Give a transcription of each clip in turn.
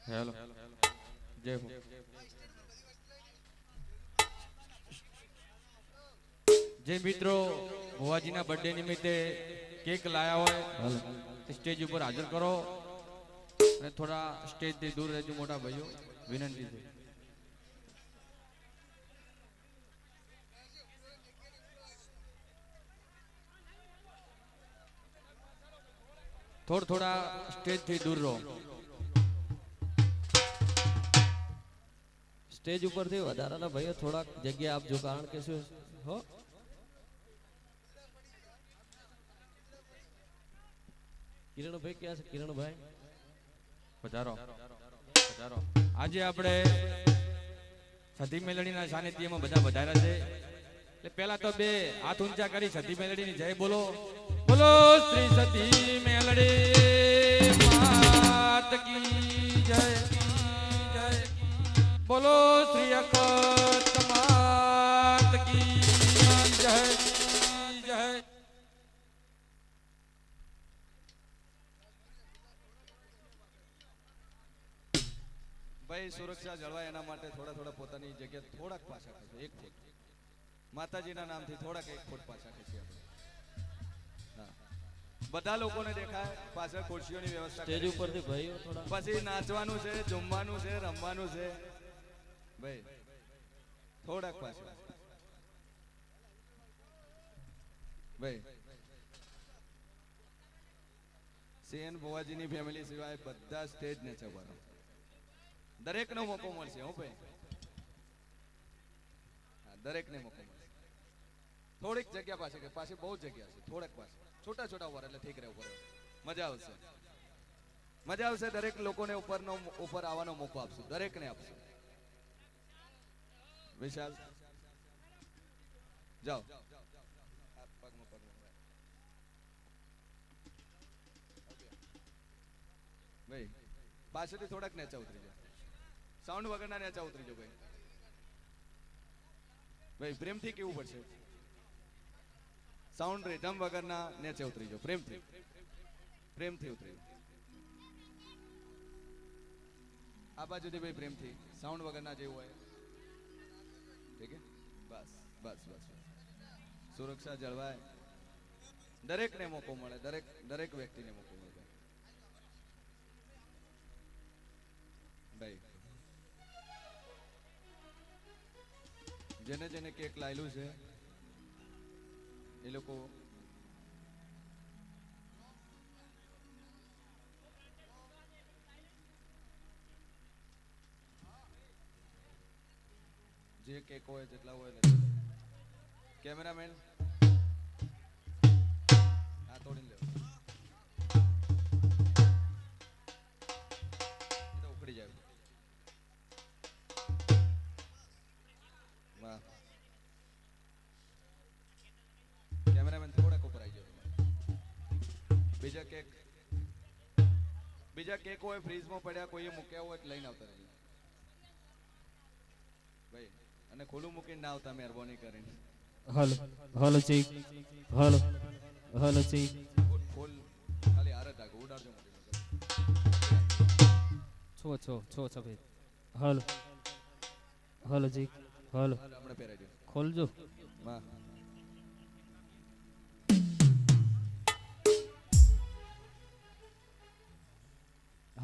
Hello જય હો જે મિત્રો ભુવાજીના બર્થડે નિમિત્તે કેક લાયા હોય સ્ટેજ ઉપર હાજર કરો અને થોડા સ્ટેજથી દૂર રહેજો મોટા ભાઈઓ વિનંતી છે. થોડા સ્ટેજથી દૂર રહો. સ્ટેજ ઉપરથી વધારાના ભાઈઓ થોડાક જગ્યા આપજો કારણ કે શું હો કિરણભાઈ ક્યાં છે કિરણભાઈ પધારો પધારો. આજે આપણે સતી મેલડીના સાનિધ્યમાં બધા વધાર્યા છે એટલે પહેલા તો બે હાથ ઊંચા કરી સતી મેલડીની જય બોલો. બોલો શ્રી સતી મેલડી માત કી જય. બોલો શ્રી અખત માત કી જય જય. ભાઈ સુરક્ષા જળવાય એના માટે થોડા પોતાની જગ્યા થોડાક પાછા ખેંચો. 1 ફૂટ માતાજીના નામથી થોડાક 1 ફૂટ પાછા ખેંચીએ આપણે. હા, બધા લોકોને દેખાય. પાછળ ખુરશીઓની વ્યવસ્થા સ્ટેજ ઉપરથી ભાઈઓ થોડા પછી નાચવાનું છે, જમવાનું છે, રમવાનું છે. ભાઈ થોડાક પાછળ ભાઈ સીએન ભુવાજીની ફેમિલી સિવાય બધા સ્ટેજ ને છે બરાબર. દરેકનો મોકો મળશે હો ભાઈ. હા, દરેકને મોકો મળશે. થોડીક જગ્યા પાસે કે પાસે બહુ જગ્યા છે. થોડાક પાસે છોટા છોટા ઉપર એટલે ઠીક રહે ઉપર મજા આવશે. મજા આવશે. દરેક લોકોને ઉપર આવવાનો મોકો આપશું. દરેકને આપશું. વિશાલ જાઓ. ભાઈ પાછળથી થોડાક નેચા ઉતરી જાઓ. સાઉન્ડ વગરના નેચા ઉતરી જાઓ ભાઈ. ભાઈ પ્રેમથી કેવું પડશે. સાઉન્ડ રીધમ વગરના નેચે ઉતરી જાઓ. પ્રેમથી ઉતરી જાઓ. આ બાજુથી ભાઈ પ્રેમથી સાઉન્ડ વગરના જેવું હોય. ઠીક છે. બસ બસ બસ. સુરક્ષા જળવાય. દરેકને મોકો મળે. દરેક વ્યક્તિને મોકો મળે. ભાઈ જેને જેને કેક લાયેલું છે એ લોકો જે કેક હોય જેટલા હોય કેમેરામેન આ તોડીને લેવો. એ તો ઉખડી જાય. વાહ. કેમેરામેન થોડાક ઉપર આવી જાવ. બીજા કેક હોય ફ્રીજમાં પડ્યા કોઈએ મૂક્યા હોય લઈને આવતા રહેજો ભાઈ. અને ખુલ્લું મૂકીને ના આવતા મહેરબાની કરીને. હલો હલો ચીક હલો હલો ચીક ફૂલ ખાલી હારે ધાગો ઉડાડજો. છો સફેદ હલો હલો ચીક હલો હમણાં પહેરાજો. ખોલજો. વાહ.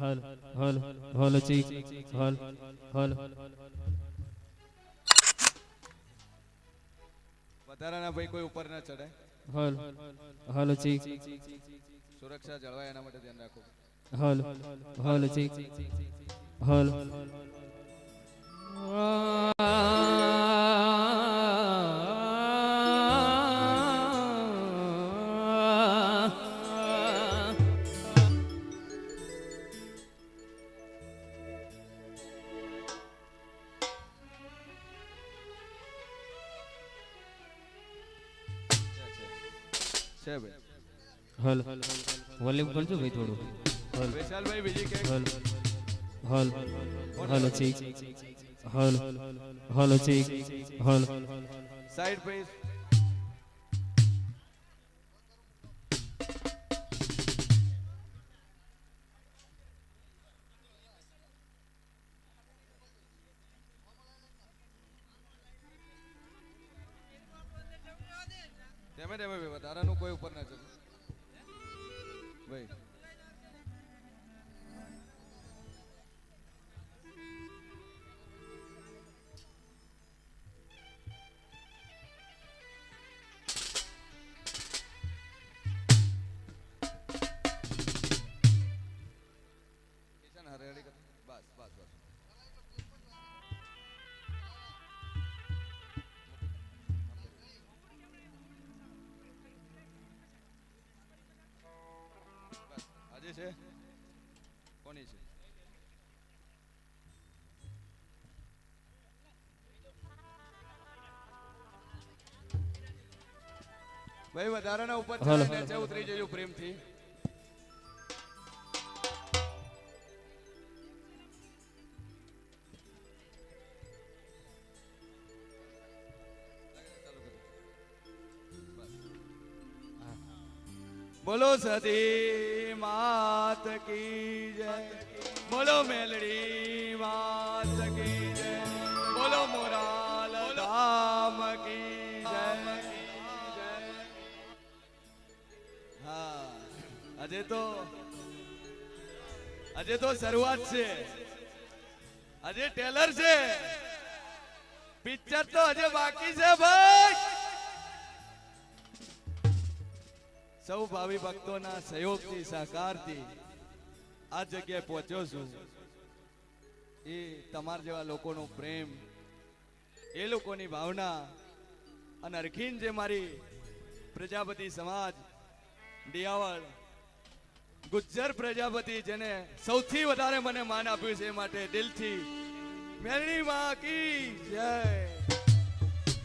હલ હલ હલો ચીક હલ હલ વધારાના ભાઈ કોઈ ઉપર ના ચડે. હલ હલો ચીક સુરક્ષા જળવાય એના માટે ધ્યાન રાખો. હલ હલો ચીક હલ છે ભાઈ. હલ વોલ્યુમ કરજો ભાઈ થોડું. હલ વિશાલભાઈ બીજી કેક. હલ હલ હલો ચીક હલ હલો ચીક હલ સાઈડ પ્લીઝ. વધારાનું કોઈ ઉપર ના ચડે ભાઈ. કિશન હરિયાળી કર. બસ બસ બસ. બસ. આજે છે કોની છે? ભાઈ વધારાના ઉપર હાલો. ચડીને નીચે ઉતરી જજો પ્રેમથી. બોલો સતી માત કી જય, બોલો મેલડી માત કી જય, બોલો મોરાલ ધામ કી જય. હા, આજે તો શરૂઆત છે. આજે ટેલર છે, પિક્ચર તો હજે બાકી છે ભાઈ. સૌ ભાવિ ભક્તોના સહયોગથી સહકારથી આ જગ્યાએ પહોંચ્યો છું. એ તમારા જેવા લોકોનો પ્રેમ, એ લોકોની ભાવના અને અરખીન જે મારી પ્રજાપતિ સમાજ દિયાવળ ગુજ્જર પ્રજાપતિ જેને સૌથી વધારે મને માન આપ્યું છે એ માટે દિલથી મેલડી માં કી જય.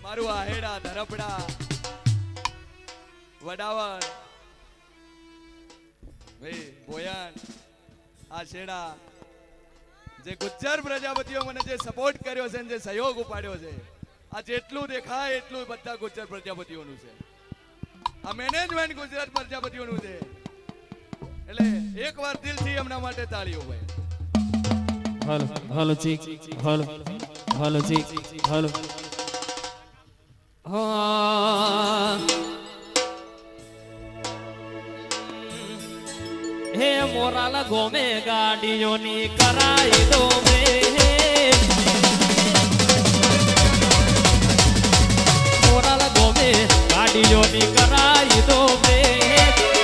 મારું આહેડા ધરપડા વડાવળ ભાઈ બોયાન આ છેડા જે ગુજ્જર પ્રજાપતિઓ મને જે સપોર્ટ કર્યો છે જે સહયોગ ઉપાડ્યો છે, આ જેટલું દેખાય એટલું બધા ગુજ્જર પ્રજાપતિઓનું છે. આ મેનેજમેન્ટ ગુજરાત પ્રજાપતિઓનું છે. એટલે એકવાર દિલથી એમના માટે તાળીઓ ભાઈ. હાલો હાલો ચીક હાલો હાલો ચીક હાલો. હા હે મોરાલા ગોમે ગાડીઓની કરાઈ દો મે. મોરાલા ગોમે ગાડીઓની કરાઈ દો મે.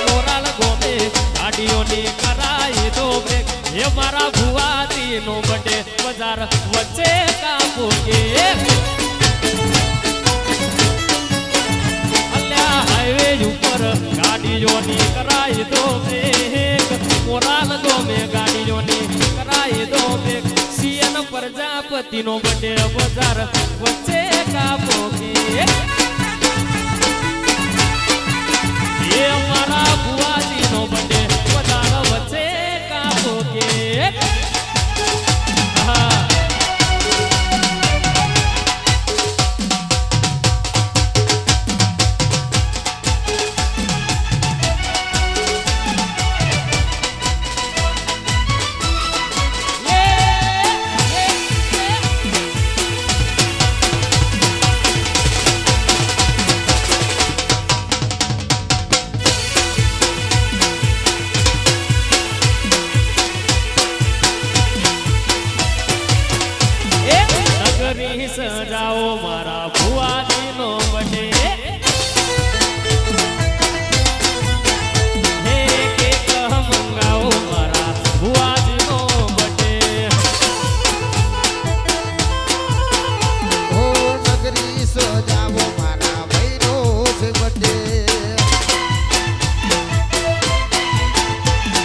મોરાલા ગોમે ગાડીઓની કરાઈ દો મે. હે મારા ભુવાજી નો બડે બજાર વચ્ચે કાપો કે અલ્યા હાઈવે ઉપર ગાડીઓની કરાઈ દો મે. મોરાલ ગોમે ગાડીઓની કરાઈ દો મે. સીએન પ્રજાપતિ નો બડે બજાર વચ્ચે કાપો કે એ મારા ભુવાજી નો બડે બજાર વચ્ચે કાપો કે. હા નગરી સજાઓ મારા ભુવાજી નો બડે. હે કેક મંગાવો મારા ભુવાજી નો બડે. ઓ નગરી સજાવો મારા ભાઈનો છે બર્થડે.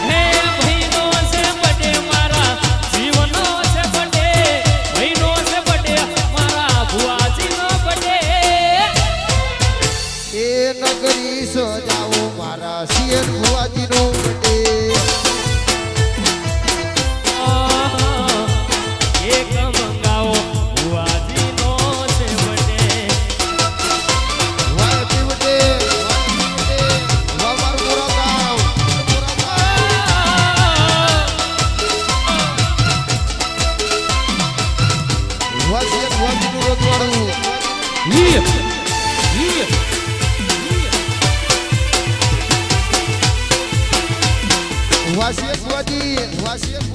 હે ભાઈનો છે બડે મારા જીવનો છે બડે. ભાઈનો છે બડે મારા ભુવાજી નો બડે. એ નગરી સજાવો મારા સિયર ભુવાજીનો બર્થડે. એક મંગાવો ભુવાજી નો છે બડે. વાહ હેપી બર્થડે, વાહ હેપી બર્થડે, વાહ મારું મોરાગાંવ, વાહ સિયર ભુવાજીનું રોજવાળું. મારા શેર